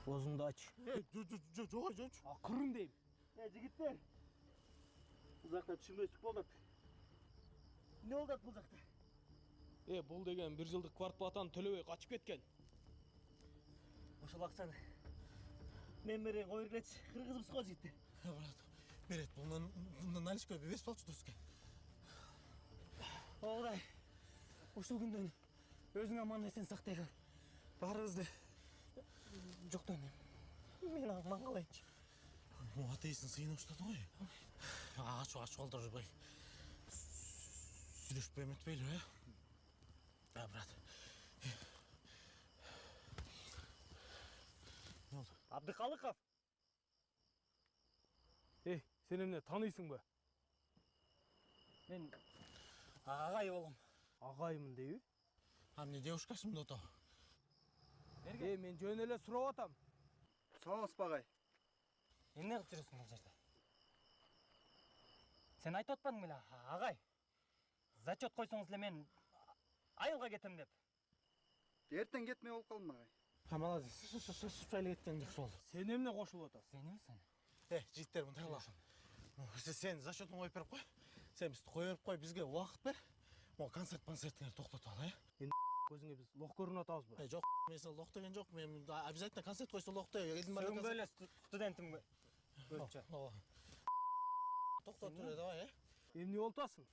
Озыңды ач. Жоқ, жөнчү. Акырын дейм. Жигиттер. Бул жакта түшүнбөстүк болду. Эмне болду бул жакта? Бул деген 1 жылдык квартплатаны төлөбөй качып кеткен. Ошол акчаны мен берейин, кой бергилечи. Кыргызбыз го жигиттер. Брат, берет, bundan наличка бес балчы доске. Оғдай, ушул күндөн өзүң аман эсен сактай көр. Баарыбызды жоктон мен аман калайынчы. Атейсин сыйына уштады ғой. Ачып алдыр жүрбөй. Сүйлөшүп эметпейлиби, брат. Не болду? Абдыкалыков. Сен эмне тааныйсыңбы? Мен агай болом. Агайымын дейби? А мне девушкасың дото. Мен жөн эле сурап атам. Саламатсыз багай. Эмне кылып жүрөсүң бул жерде? Сен айтып атпадың беле, агай? Зачет койсоңуз эле мен айылга кетем деп. Эртең кетмей болуп калдым агай. Молодец. Шпайлы кеткен жакшы болду. Сен эмне кошулуп атасың? Сен эмесиң? Жигиттер, мындай кылалы. Сен зачетун коюп берип кой. Сен бизди кое берип кой, бизге убакыт бер. Могу концерттер токтотуп ал, Көзүңө биз лох көрүнүп атабызбы? Жок, мен сен лох деген жок. Мен обязательно концерт койсо лохтой. Сөгүнбөй эле студентим өзүнчө. Токтотуп давай, Эмне болуп атасың?